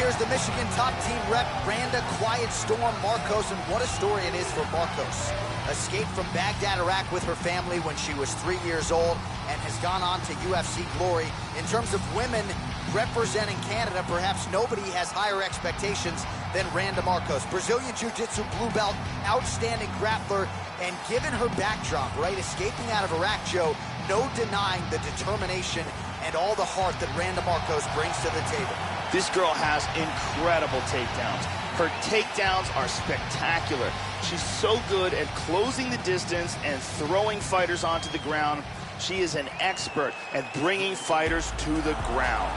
here's the Michigan top team rep, Randa Quiet Storm Marcos, and what a story it is for Marcos. Escaped from Baghdad, Iraq with her family when she was 3 years old and has gone on to UFC glory. In terms of women representing Canada, perhaps nobody has higher expectations than Randa Marcos. Brazilian Jiu-Jitsu blue belt, outstanding grappler, and given her backdrop, right, escaping out of Iraq, Joe, no denying the determination and all the heart that Randa Marcos brings to the table. This girl has incredible takedowns. Her takedowns are spectacular. She's so good at closing the distance and throwing fighters onto the ground. She is an expert at bringing fighters to the ground.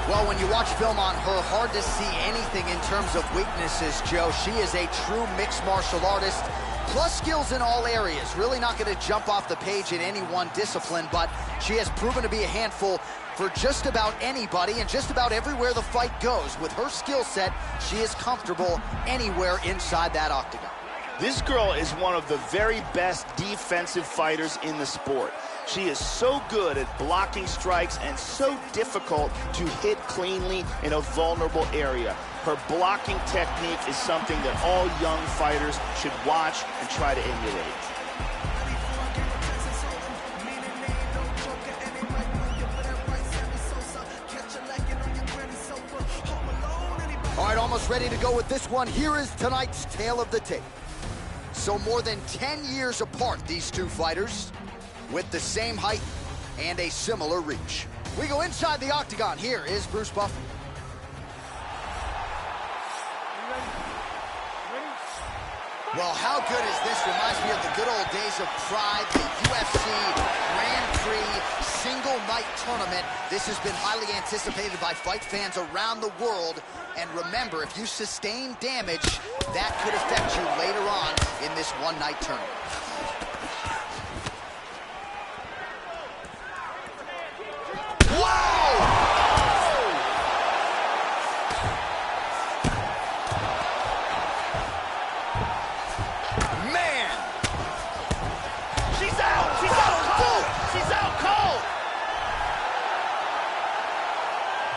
Well, when you watch film on her, hard to see anything in terms of weaknesses, Joe. She is a true mixed martial artist, plus skills in all areas. Really not going to jump off the page in any one discipline, but she has proven to be a handful for just about anybody and just about everywhere the fight goes. With her skill set, she is comfortable anywhere inside that octagon. This girl is one of the very best defensive fighters in the sport. She is so good at blocking strikes and so difficult to hit cleanly in a vulnerable area. Her blocking technique is something that all young fighters should watch and try to emulate. All right, almost ready to go with this one. Here is tonight's tale of the tape. So more than 10 years apart, these two fighters, with the same height and a similar reach. We go inside the octagon. Here is Bruce Buffer. Well, how good is this? Reminds me of the good old days of Pride, the UFC Grand Prix single night tournament. This has been highly anticipated by fight fans around the world. And remember, if you sustain damage, that could affect you later on in this one-night tournament.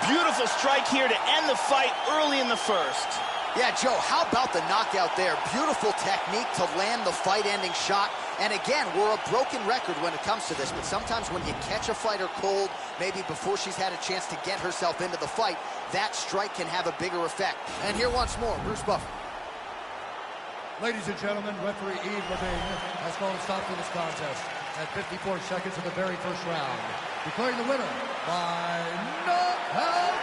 Beautiful strike here to end the fight early in the first. Yeah, Joe, how about the knockout there? Beautiful technique to land the fight-ending shot. And again, we're a broken record when it comes to this, but sometimes when you catch a fighter cold, maybe before she's had a chance to get herself into the fight, that strike can have a bigger effect. And here once more, Bruce Buffer. Ladies and gentlemen, referee Yves Levine has called a stop to this contest at 54 seconds of the very first round, declaring the winner by knockout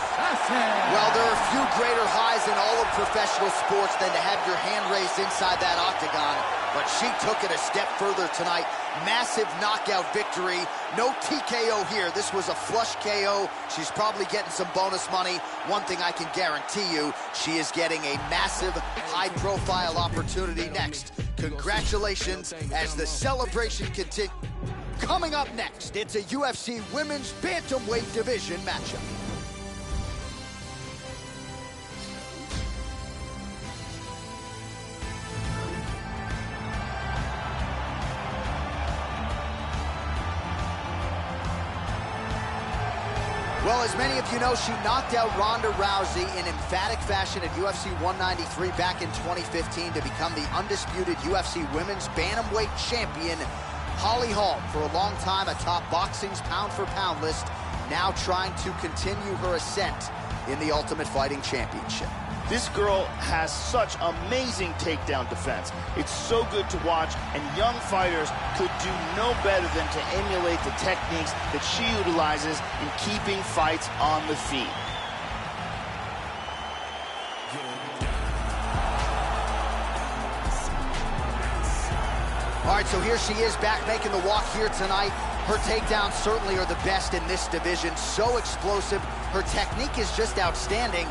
assassin. Well, there are few greater highs in all of professional sports than to have your hand raised inside that octagon, but she took it a step further tonight. Massive knockout victory. No TKO here. This was a flush KO. She's probably getting some bonus money. One thing I can guarantee you, she is getting a massive, high-profile opportunity next. Congratulations as the celebration continues. Coming up next, it's a UFC Women's Bantamweight Division matchup. Well, as many of you know, she knocked out Ronda Rousey in emphatic fashion at UFC 193 back in 2015 to become the undisputed UFC Women's Bantamweight Champion. Holly Holm, for a long time atop boxing's pound-for-pound list, now trying to continue her ascent in the Ultimate Fighting Championship. This girl has such amazing takedown defense. It's so good to watch, and young fighters could do no better than to emulate the techniques that she utilizes in keeping fights on the feet. All right, so here she is back making the walk here tonight. Her takedowns certainly are the best in this division. So explosive. Her technique is just outstanding.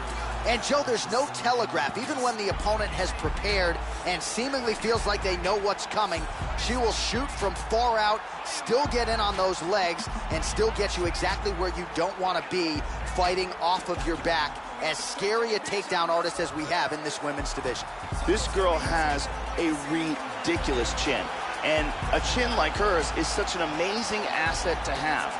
And, Joe, there's no telegraph. Even when the opponent has prepared and seemingly feels like they know what's coming, she will shoot from far out, still get in on those legs, and still get you exactly where you don't want to be, fighting off of your back. As scary a takedown artist as we have in this women's division. This girl has a ridiculous chin. And a chin like hers is such an amazing asset to have.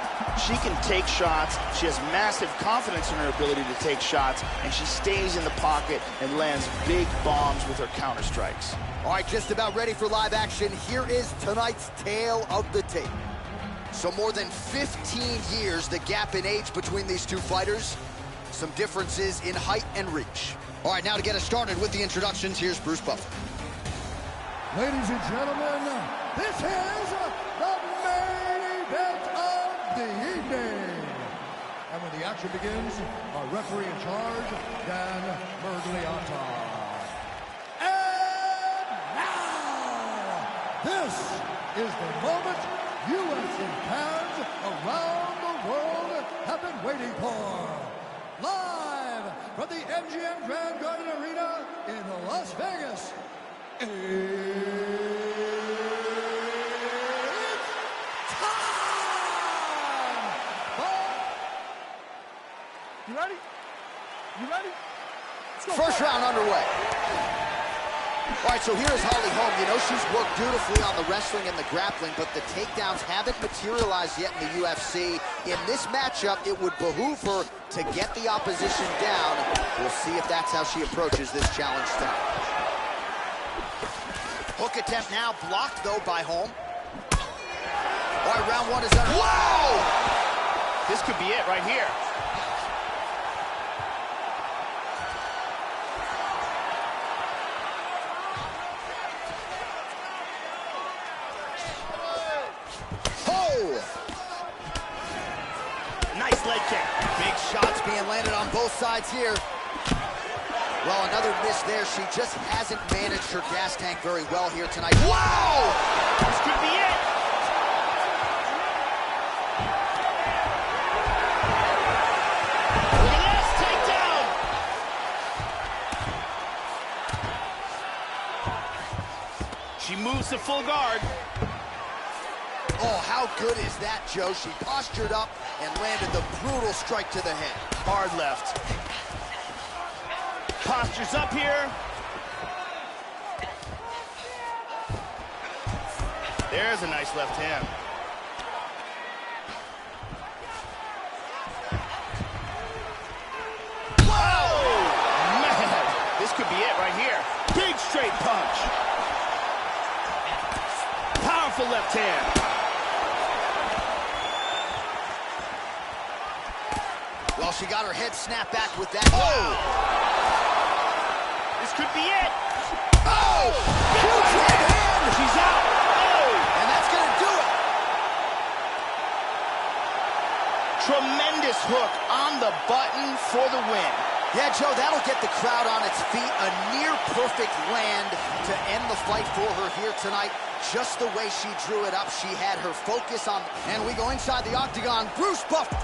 She can take shots, she has massive confidence in her ability to take shots, and she stays in the pocket and lands big bombs with her counter strikes. All right, just about ready for live action. Here is tonight's tale of the tape. So more than 15 years, the gap in age between these two fighters. Some differences in height and reach. All right, now to get us started with the introductions, here's Bruce Buffer. Ladies and gentlemen, this is the main event of the evening. And when the action begins, our referee in charge, Dan Mergliata. And now, this is the moment UFC fans around the world have been waiting for. Live from the MGM Grand Garden Arena in Las Vegas. It's time! You ready? You ready? First round underway. All right, so here's Holly Holm. You know she's worked beautifully on the wrestling and the grappling, but the takedowns haven't materialized yet in the UFC. In this matchup, it would behoove her to get the opposition down. We'll see if that's how she approaches this challenge tonight. Hook attempt now blocked, though, by Holm. All right, round one is done. Whoa! This could be it right here. Nice leg kick. Big shots being landed on both sides here. Well, another miss there. She just hasn't managed her gas tank very well here tonight. Wow! This could be it. Look at this takedown. She moves to full guard. Oh, how good is that, Joe? She postured up and landed the brutal strike to the head. Hard left. Postures up here. There's a nice left hand. Whoa! Man, this could be it right here. Big straight punch. Powerful left hand. Well, she got her head snapped back with that. Oh! This could be it. Oh! Huge right hand! She's out. Oh! And that's going to do it. Tremendous hook on the button for the win. Yeah, Joe, that'll get the crowd on its feet. A near-perfect land to end the fight for her here tonight. Just the way she drew it up, she had her focus on. And we go inside the octagon. Bruce Buffer.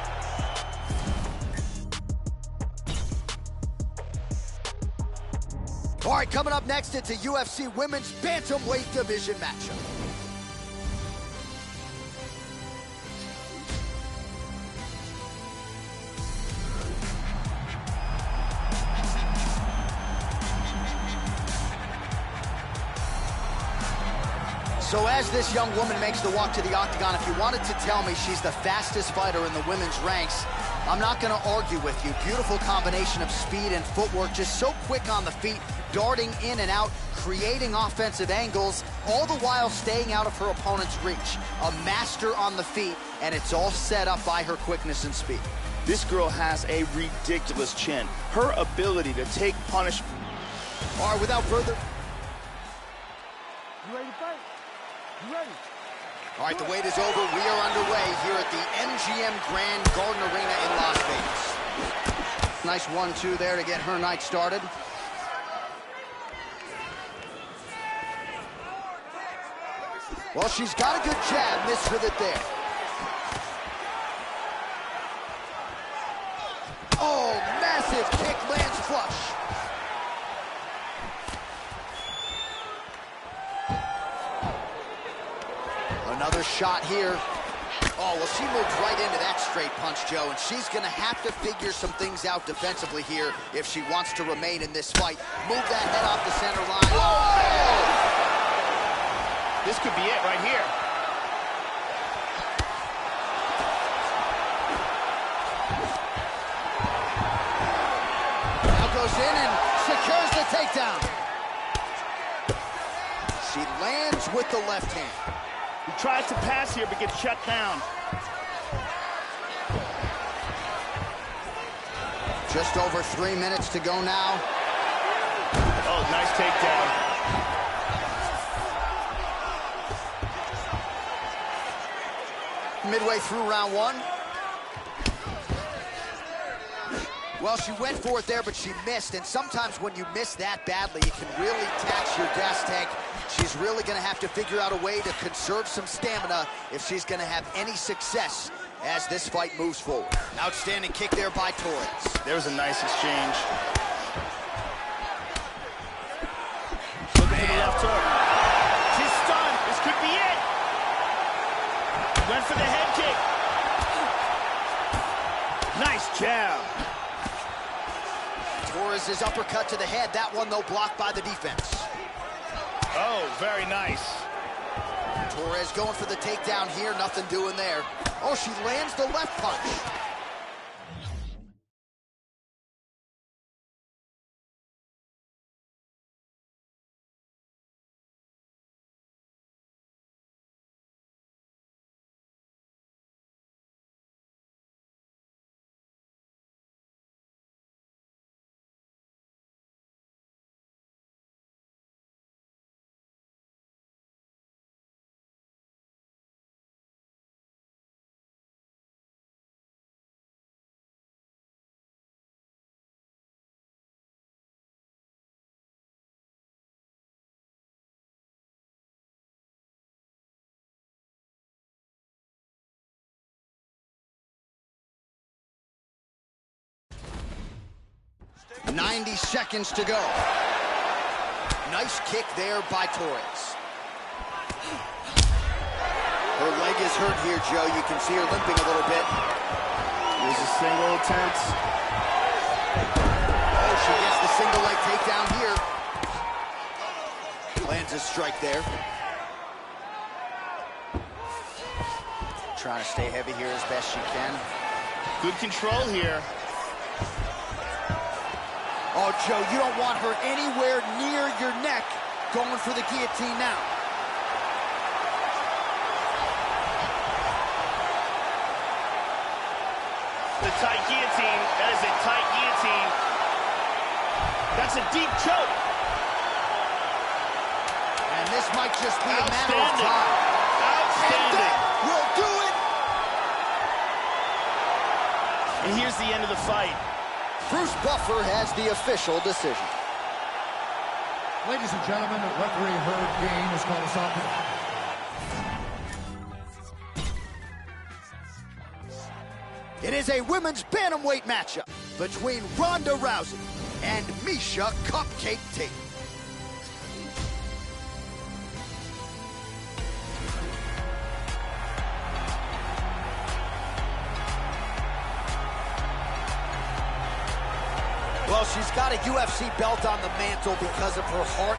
All right, coming up next, it's a UFC Women's Bantamweight Division matchup. So as this young woman makes the walk to the octagon, if you wanted to tell me she's the fastest fighter in the women's ranks, I'm not going to argue with you. Beautiful combination of speed and footwork, just so quick on the feet, darting in and out, creating offensive angles, all the while staying out of her opponent's reach. A master on the feet, and it's all set up by her quickness and speed. This girl has a ridiculous chin. Her ability to take punishment. All right, without further... You ready to fight? You ready? All right, the wait is over. We are underway here at the MGM Grand Garden Arena in Las Vegas. Nice 1-2 there to get her night started. Well, she's got a good jab, missed with it there. Oh, massive kick lands flush. Another shot here. Oh, well, she moved right into that straight punch, Joe, and she's going to have to figure some things out defensively here if she wants to remain in this fight. Move that head off the center line. Oh! This could be it right here. Now goes in and secures the takedown. She lands with the left hand. He tries to pass here, but gets shut down. Just over 3 minutes to go now. Oh, nice takedown. Midway through round one. Well, she went for it there, but she missed. And sometimes when you miss that badly, it can really tax your gas tank. She's really going to have to figure out a way to conserve some stamina if she's going to have any success as this fight moves forward. Outstanding kick there by Torres. There was a nice exchange. Looking for the left hook. She's stunned. This could be it. Went for the head kick. Nice jab. Torres' uppercut to the head. That one, though, blocked by the defense. Oh, very nice. Torres going for the takedown here. Nothing doing there. Oh, she lands the left punch. .90 seconds to go. Nice kick there by Torres. Her leg is hurt here, Joe. You can see her limping a little bit. There's a single attempt. Oh, she gets the single leg takedown here. Lands a strike there. Trying to stay heavy here as best she can. Good control here. Oh, Joe, you don't want her anywhere near your neck. Going for the guillotine now. The tight guillotine. That is a tight guillotine. That's a deep choke. And this might just be a matter of time. Outstanding. And that will do it. And here's the end of the fight. Bruce Buffer has the official decision. Ladies and gentlemen, referee Herb Dean has called us up. It is a women's bantamweight matchup between Ronda Rousey and Miesha Cupcake Tate. Well, she's got a UFC belt on the mantle because of her heart.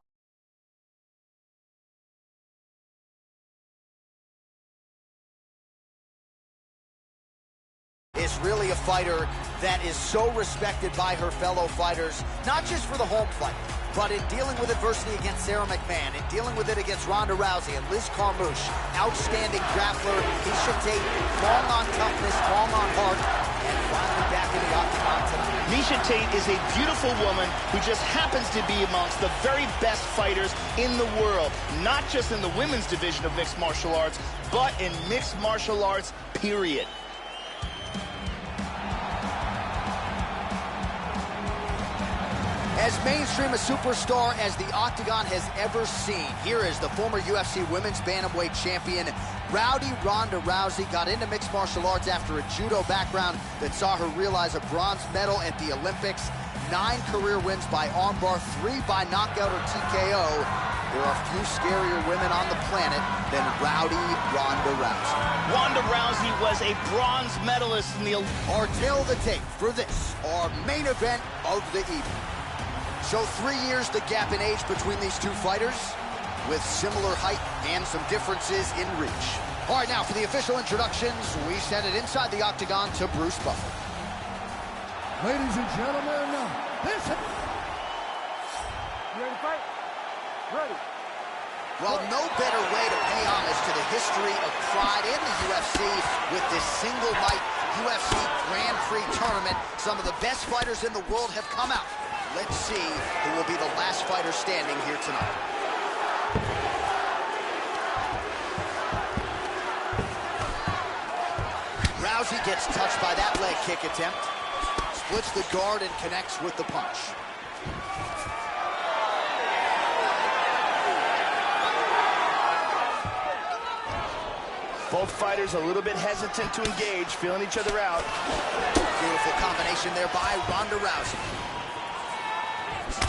Is really a fighter that is so respected by her fellow fighters, not just for the home fight, but in dealing with adversity against Sarah McMahon, in dealing with it against Ronda Rousey and Liz Carmouche. Outstanding grappler, Miesha Tate, long on toughness, long on heart, and finally back in the octagon tonight. Miesha Tate is a beautiful woman who just happens to be amongst the very best fighters in the world, not just in the women's division of mixed martial arts, but in mixed martial arts, period. As mainstream a superstar as the Octagon has ever seen, here is the former UFC Women's Bantamweight Champion, Rowdy Ronda Rousey. Got into mixed martial arts after a judo background that saw her realize a bronze medal at the Olympics. 9 career wins by armbar, 3 by knockout or TKO. There are few scarier women on the planet than Rowdy Ronda Rousey. Ronda Rousey was a bronze medalist in the... Our tail of the tape for this, our main event of the evening. So 3 years the gap in age between these two fighters. with similar height and some differences in reach. All right, now for the official introductions, we send it inside the octagon to Bruce Buffer. Ladies and gentlemen, this is... You ready to fight? Ready. Well, no better way to pay homage to the history of pride in the UFC with this single night UFC Grand Prix tournament. Some of the best fighters in the world have come out. Let's see who will be the last fighter standing here tonight. Rousey gets touched by that leg kick attempt. Splits the guard and connects with the punch. Both fighters a little bit hesitant to engage, feeling each other out. Beautiful combination there by Ronda Rousey.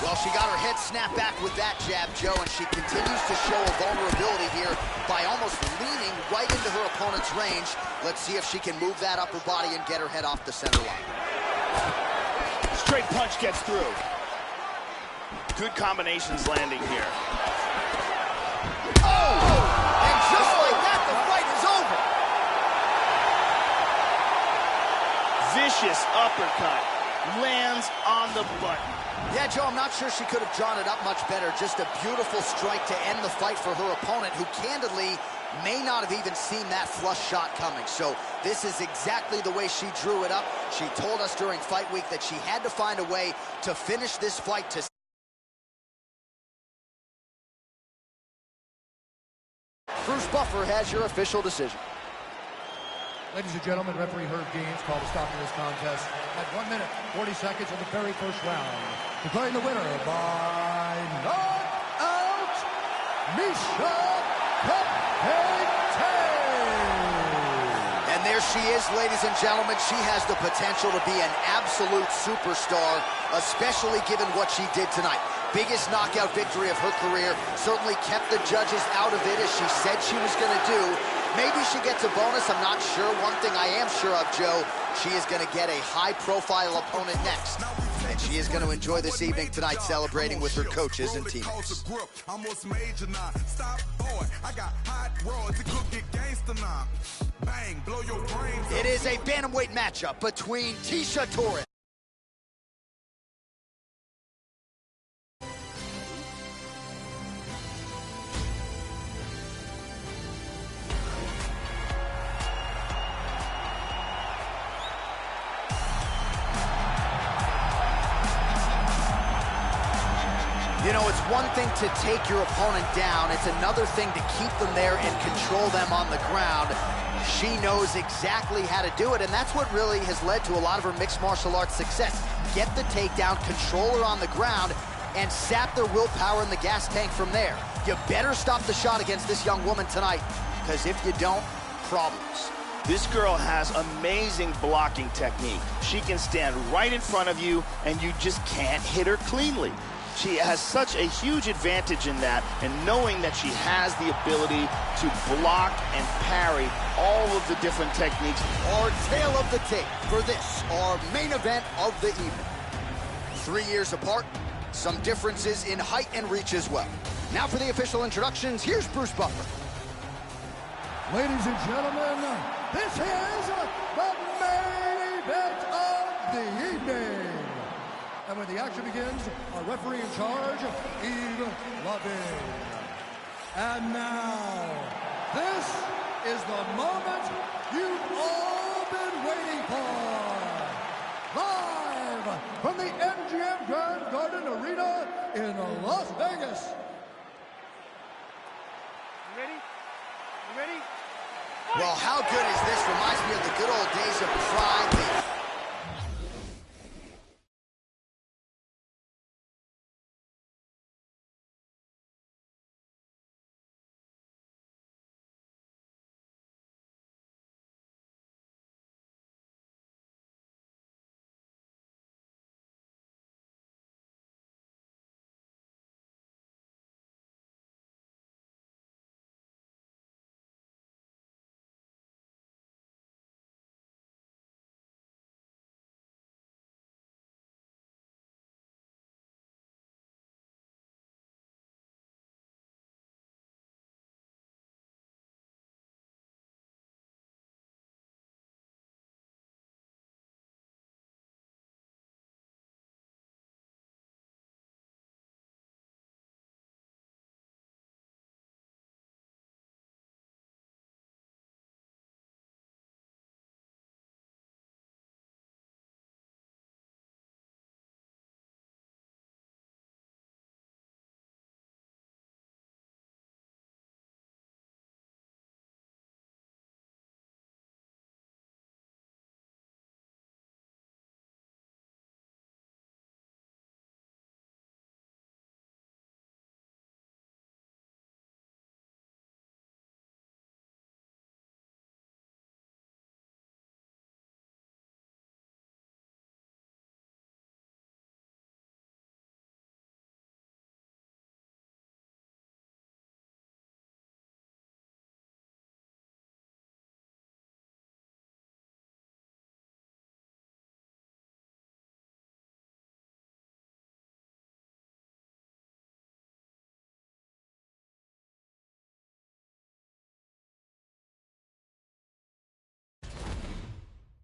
Well, she got her head snapped back with that jab, Joe, and she continues to show a vulnerability here by almost leaning right into her opponent's range. Let's see if she can move that upper body and get her head off the center line. Straight punch gets through. Good combinations landing here. Oh! And just like that, the fight is over. Vicious uppercut. Lands on the button. Yeah, Joe, I'm not sure she could have drawn it up much better. Just a beautiful strike to end the fight for her opponent, who candidly may not have even seen that flush shot coming. So this is exactly the way she drew it up. She told us during fight week that she had to find a way to finish this fight to... Bruce Buffer has your official decision. Ladies and gentlemen, referee Herb Gaines called a stop to this contest at 1 minute, 40 seconds of the very first round. Declaring the winner by knockout, Miesha Tate. And there she is, ladies and gentlemen. She has the potential to be an absolute superstar, especially given what she did tonight. Biggest knockout victory of her career. Certainly kept the judges out of it, as she said she was going to do. Maybe she gets a bonus, I'm not sure. One thing I am sure of, Joe, she is going to get a high-profile opponent next. And she is going to enjoy this evening tonight celebrating with her coaches and teammates. It is a bantamweight matchup between Tecia Torres. You know, it's one thing to take your opponent down. It's another thing to keep them there and control them on the ground. She knows exactly how to do it, and that's what really has led to a lot of her mixed martial arts success. Get the takedown, control her on the ground, and sap their willpower in the gas tank from there. You better stop the shot against this young woman tonight, because if you don't, problems. This girl has amazing blocking technique. She can stand right in front of you, and you just can't hit her cleanly. She has such a huge advantage in that, and knowing that she has the ability to block and parry all of the different techniques. Our tale of the tape for this, our main event of the evening. 3 years apart, some differences in height and reach as well. Now for the official introductions, here's Bruce Buffer. Ladies and gentlemen, this is the main event of the evening. And when the action begins, our referee in charge, Yves Lavigne. And now, this is the moment you've all been waiting for. Live from the MGM Grand Garden Arena in Las Vegas. You ready? You ready? Well, how good is this? Reminds me of the good old days of Pride.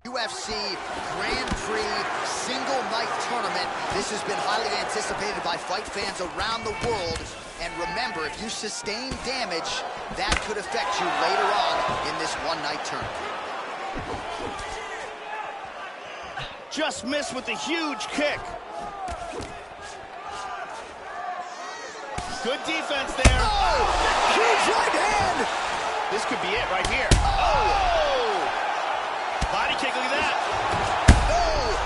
UFC Grand Prix single night tournament. This has been highly anticipated by fight fans around the world. And remember, if you sustain damage, that could affect you later on in this one-night tournament. Just missed with a huge kick. Good defense there. Oh! Huge right hand! This could be it right here. Oh! Body kick, look at that. Oh!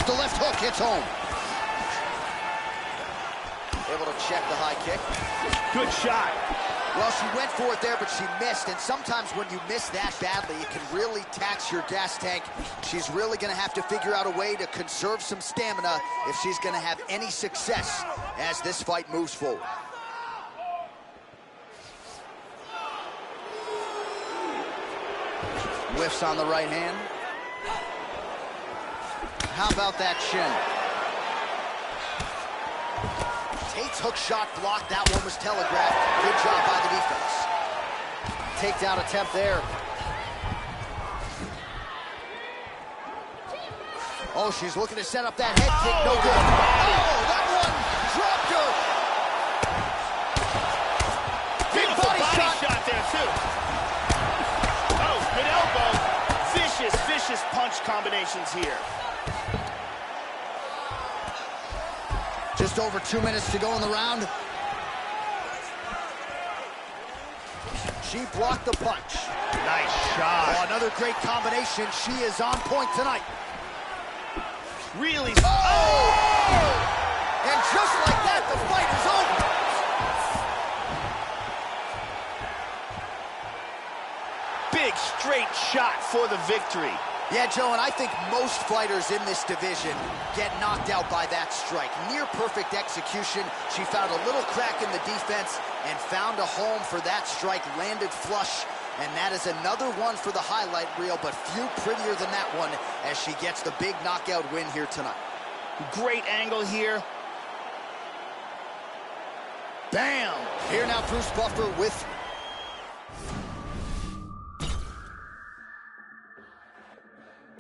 The left hook hits home. Able to check the high kick. Good shot. Well, she went for it there, but she missed. And sometimes when you miss that badly, it can really tax your gas tank. She's really going to have to figure out a way to conserve some stamina if she's going to have any success as this fight moves forward. Whiffs on the right hand. How about that shin? Tate's hook shot blocked. That one was telegraphed. Good job by the defense. Takedown attempt there. Oh, she's looking to set up that head kick. No good. Oh, that one dropped her. Beautiful body shot there, too. Oh, good elbow. Vicious punch combinations here. Just over 2 minutes to go in the round. She blocked the punch. Nice shot. Oh, another great combination. She is on point tonight. Really. Oh! And just like that, the fight is over. Big straight shot for the victory. Yeah, Joe, and I think most fighters in this division get knocked out by that strike. Near perfect execution. She found a little crack in the defense and found a home for that strike, landed flush. And that is another one for the highlight reel, but few prettier than that one as she gets the big knockout win here tonight. Great angle here. Bam! Here now, Bruce Buffer with...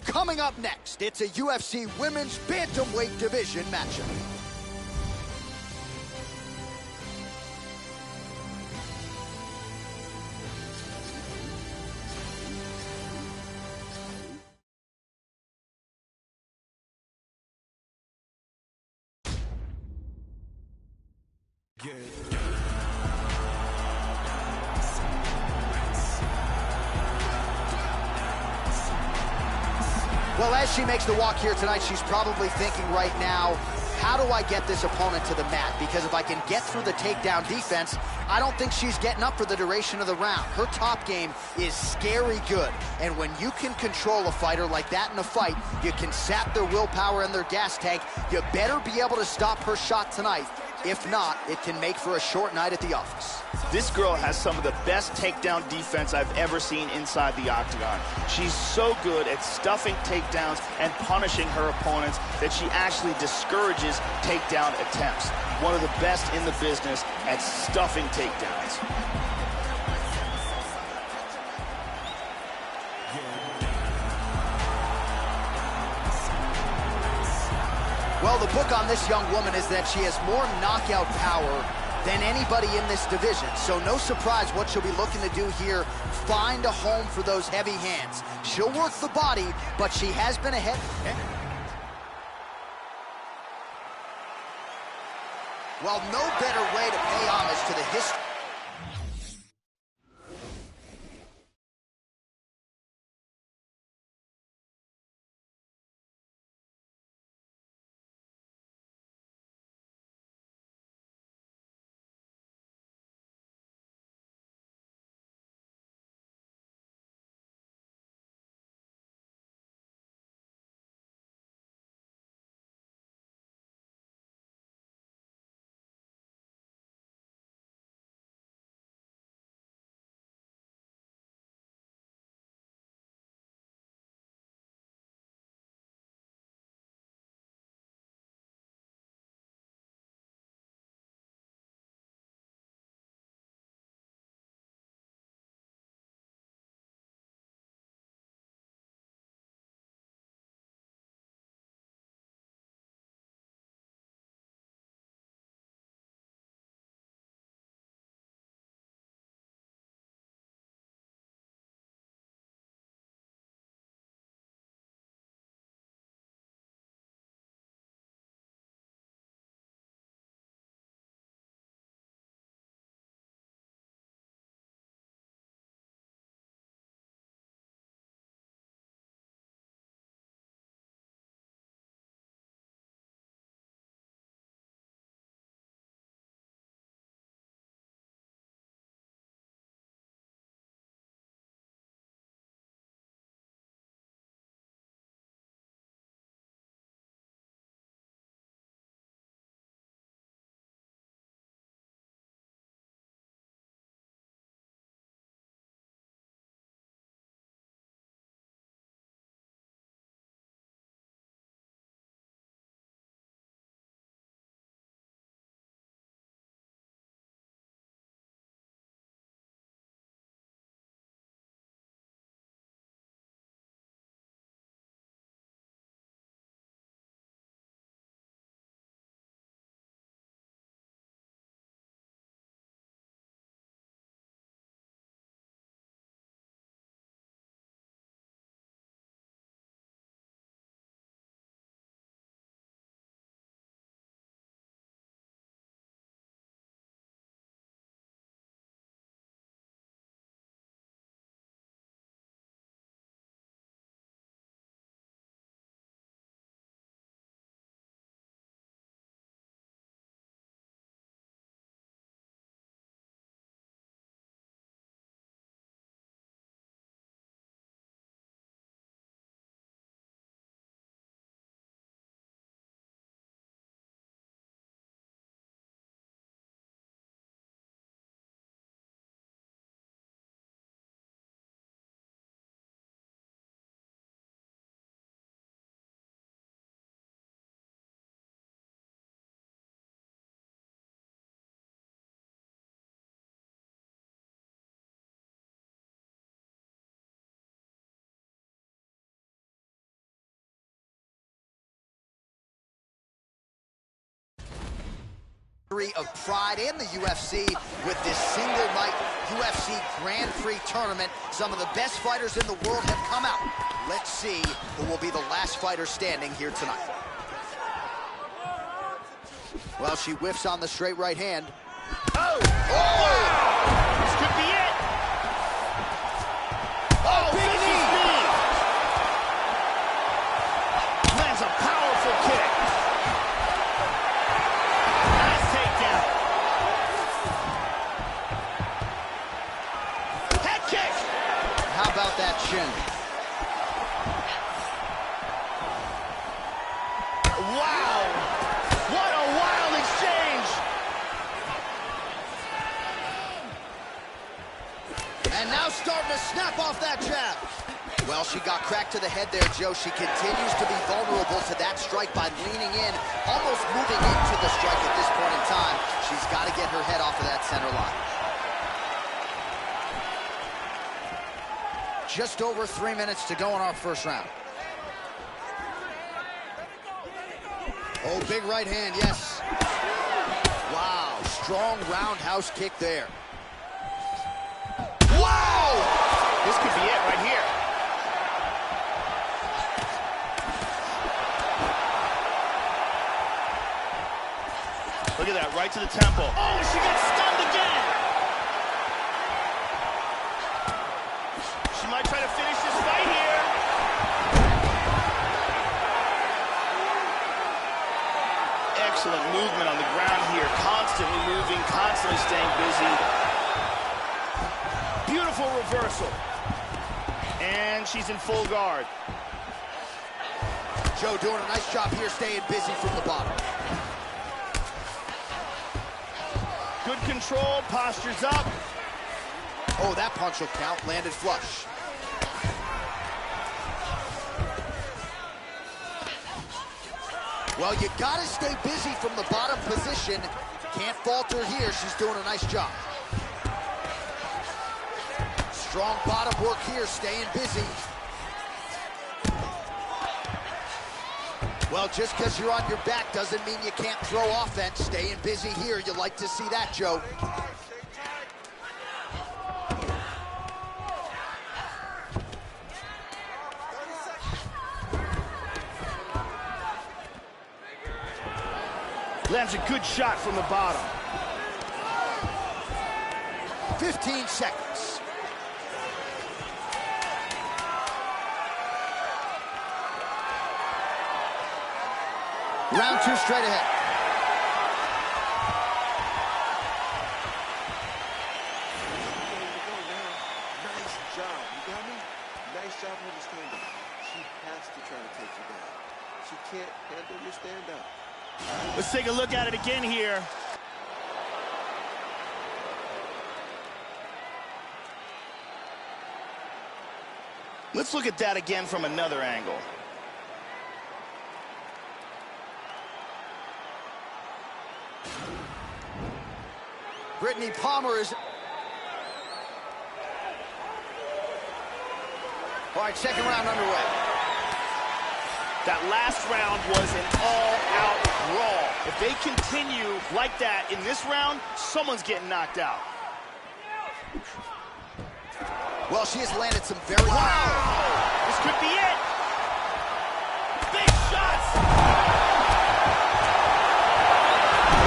Coming up next, it's a UFC Women's Bantamweight Division matchup. Well, as she makes the walk here tonight, she's probably thinking right now, how do I get this opponent to the mat? Because if I can get through the takedown defense, I don't think she's getting up for the duration of the round. Her top game is scary good. And when you can control a fighter like that in a fight, you can sap their willpower and their gas tank. You better be able to stop her shot tonight. If not, it can make for a short night at the office. This girl has some of the best takedown defense I've ever seen inside the octagon. She's so good at stuffing takedowns and punishing her opponents that she actually discourages takedown attempts. One of the best in the business at stuffing takedowns. Well, the book on this young woman is that she has more knockout power than anybody in this division. So no surprise what she'll be looking to do here, find a home for those heavy hands. She'll work the body, but she has been ahead. Well, no better way to pay homage to the history. of pride in the UFC with this single night UFC Grand Prix tournament. Some of the best fighters in the world have come out. Let's see who will be the last fighter standing here tonight. Well, she whiffs on the straight right hand. Oh! This could be it! Oh, big knee! Lands a powerful kick. Nice takedown. Head kick! How about that chin? Wow! What a wild exchange! And now starting to snap off that jab. Well, she got cracked to the head there, Joe. She continues to be vulnerable to that strike by leaning in, almost moving into the strike at this point in time. She's got to get her head off of that center line. Just over 3 minutes to go in our first round. Oh, big right hand, yes. Wow, strong roundhouse kick there. Wow! This could be it right here. Look at that, right to the temple. Oh, she got stunned again! She might try to finish this fight here. Excellent movement on the ground here. Constantly moving, constantly staying busy. Beautiful reversal. And she's in full guard. Joe doing a nice job here, staying busy from the bottom. Good control, postures up. Oh, that punch will count, landed flush. Well, you gotta stay busy from the bottom position. Can't falter here, she's doing a nice job. Strong bottom work here, staying busy. Well, just because you're on your back doesn't mean you can't throw offense. Staying busy here, you like to see that, Joe. Lands a good shot from the bottom. 15 seconds. Round 2 straight ahead. Nice job, you got me? Nice job on the stand-up. She has to try to take you down. She can't handle your stand-up. Let's take a look at it again here. Let's look at that again from another angle. Brittany Palmer is... All right, second round underway. That last round was an all-out brawl. If they continue like that in this round, someone's getting knocked out. Well, she has landed some very... Wow! This could be it! Big shots!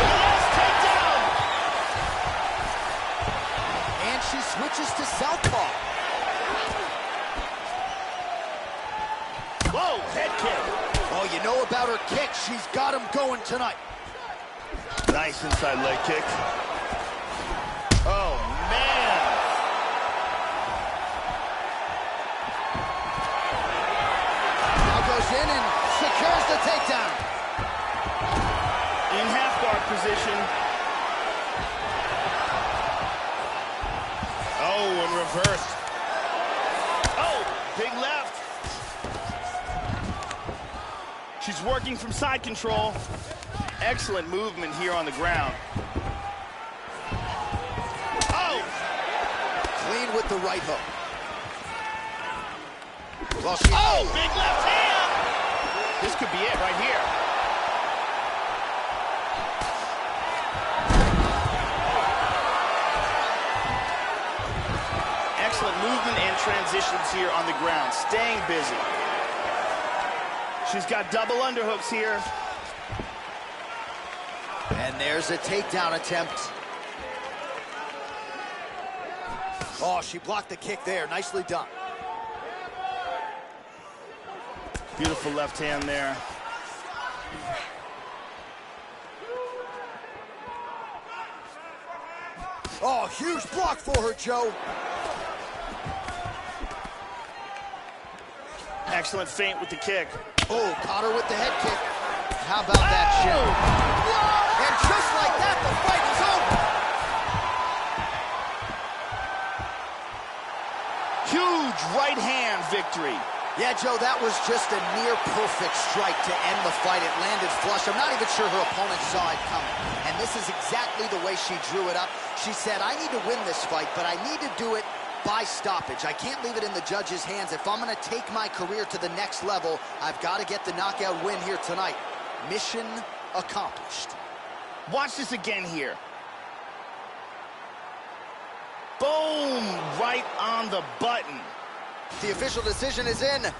Last takedown! And she switches to southpaw. Whoa, head kick. Oh, you know about her kick. She's got him going tonight. Nice inside leg kick. Oh, man. Now goes in and secures the takedown. In half guard position. Oh, and reversed. Oh, big left. She's working from side control. Excellent movement here on the ground. Oh! Clean with the right hook. Well, she... Oh, big left hand! This could be it right here. excellent movement and transitions here on the ground, staying busy. She's got double underhooks here. And there's a takedown attempt. Oh, she blocked the kick there. Nicely done. Beautiful left hand there. Oh, huge block for her, Joe. Excellent feint with the kick. Oh, caught her with the head kick. How about that shin? And just like that, the fight is over. Huge right hand victory. Yeah, Joe, that was just a near-perfect strike to end the fight. It landed flush. I'm not even sure her opponent saw it coming. And this is exactly the way she drew it up. She said, I need to win this fight, but I need to do it by stoppage. I can't leave it in the judge's hands. If I'm going to take my career to the next level, I've got to get the knockout win here tonight. Mission accomplished. Watch this again here. Boom! Right on the button. The official decision is in.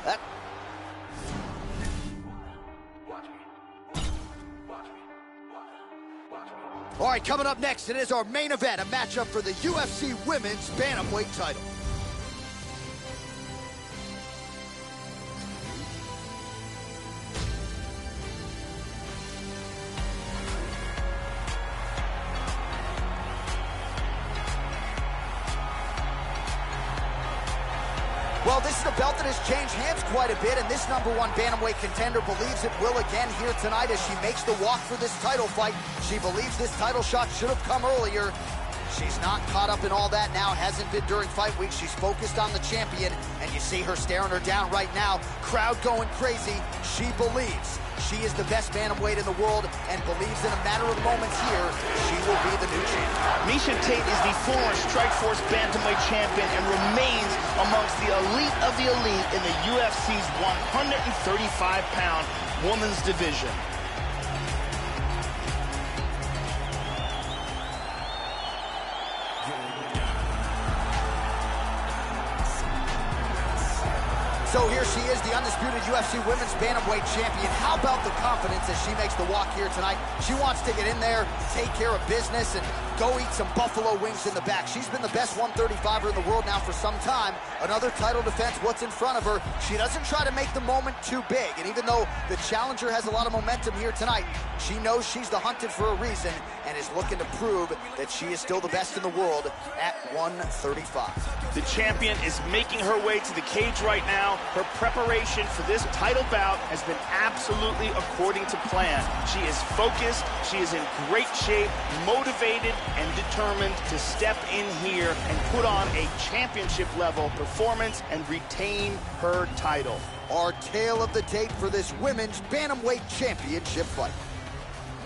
All right, coming up next, it is our main event, a matchup for the UFC Women's Bantamweight title. Well, this is a belt that has changed hands quite a bit, and this #1 bantamweight contender believes it will again here tonight as she makes the walk for this title fight. She believes this title shot should have come earlier. She's not caught up in all that now, hasn't been during fight week. She's focused on the champion, and you see her staring her down right now. Crowd going crazy. She believes she is the best bantamweight in the world and believes in a matter of moments here, she will be the new champion. Miesha Tate is the former Strikeforce Bantamweight champion and remains amongst the elite of the elite in the UFC's 135-pound women's division. So here she is, the undisputed UFC Women's Bantamweight champion. How about the confidence as she makes the walk here tonight? She wants to get in there, take care of business, and go eat some buffalo wings in the back. She's been the best 135er in the world now for some time. Another title defense, what's in front of her? She doesn't try to make the moment too big. And even though the challenger has a lot of momentum here tonight, she knows she's the hunted for a reason and is looking to prove that she is still the best in the world at 135. The champion is making her way to the cage right now. Her preparation for this title bout has been absolutely according to plan. She is focused, she is in great shape, motivated, and determined to step in here and put on a championship-level performance and retain her title. Our tale of the tape for this women's bantamweight championship fight.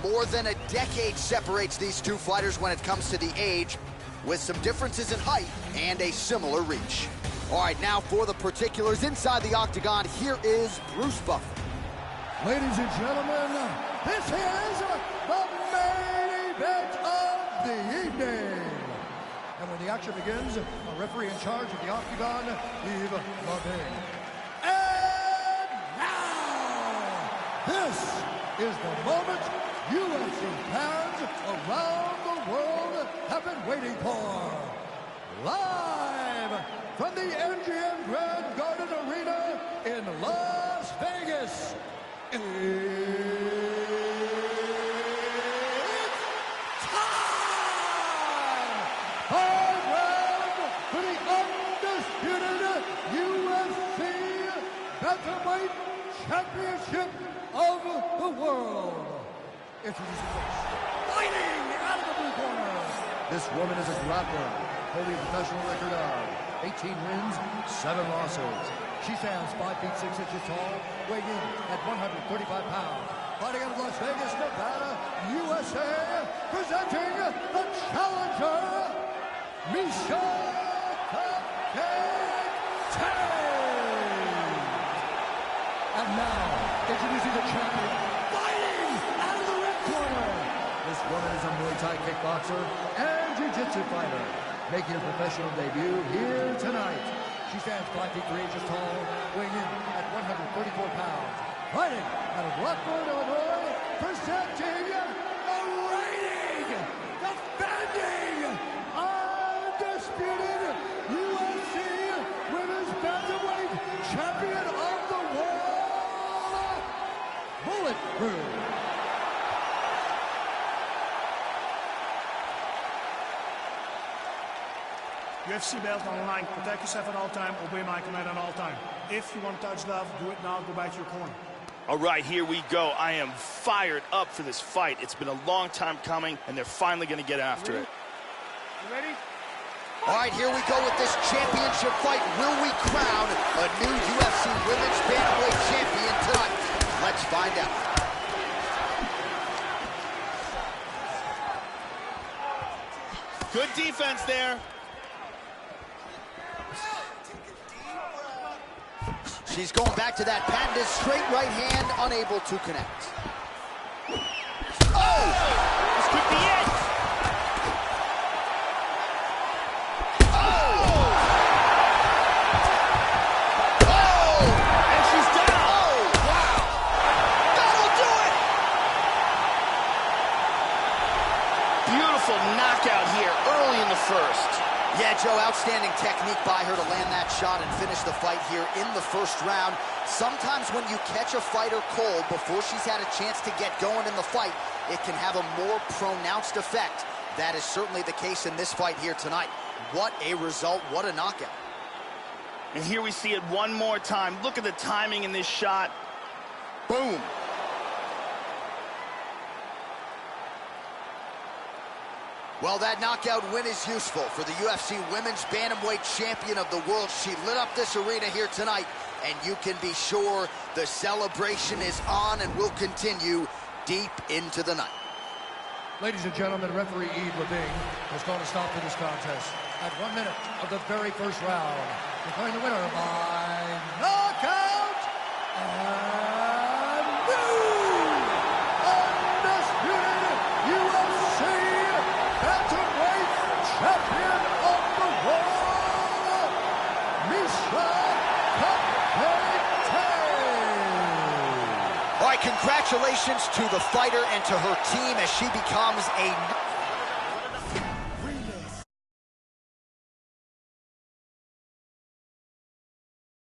More than a decade separates these two fighters when it comes to the age, with some differences in height and a similar reach. All right, now for the particulars inside the octagon, here is Bruce Buffer. Ladies and gentlemen, this is the main event of the evening. And when the action begins, a referee in charge of the octagon, Yves Lavigne. And now, this is the moment UFC fans around the world have been waiting for. Live from the MGM Grand Garden Arena in Las Vegas. It's time! Hard round for the undisputed UFC Bantamweight Championship of the world. Introducing first, fighting out of the blue corner. This woman is a grappler, holding a professional record of 18 wins, 7 losses. She stands 5 feet 6 inches tall, weighing in at 135 pounds. Fighting out of Las Vegas, Nevada, USA, presenting the challenger, Miesha Tate. And now, introducing the champion, fighting out of the red corner. This woman is a Muay Thai kickboxer and jiu-jitsu fighter. making her professional debut here tonight. She stands 5 feet 3 inches tall, weighing in at 134 pounds. Fighting out of Rockford, Illinois, presenting the reigning, defending, undisputed UFC Women's Bantamweight Champion of the World, Bulletproof. UFC belt on the line. Protect yourself at all time. Obey my command at all time. If you want to touch love, do it now. Go back to your corner. All right, here we go. I am fired up for this fight. It's been a long time coming, and they're finally going to get after it. You ready? All right, here we go with this championship fight. Will we crown a new UFC Women's Bantamweight Champion tonight? Let's find out. Good defense there. She's going back to that patented straight right hand, unable to connect. Oh! This could be it. Oh! Oh! And she's down. Oh! Wow! That'll do it! Beautiful knockout here early in the first. Yeah, Joe, outstanding technique by her to land that shot and finish the fight here in the first round. Sometimes when you catch a fighter cold before she's had a chance to get going in the fight, it can have a more pronounced effect. That is certainly the case in this fight here tonight. What a result, what a knockout. And here we see it one more time. Look at the timing in this shot. Boom. Well, that knockout win is useful for the UFC Women's Bantamweight Champion of the World. She lit up this arena here tonight, and you can be sure the celebration is on and will continue deep into the night. Ladies and gentlemen, referee Yves Levine has called a stop to this contest at 1 minute of the very first round, declaring the winner by knockout and new undisputed UFC Bantamweight Champion of the World, Ps4 Gamertag. All right, congratulations to the fighter and to her team as she becomes a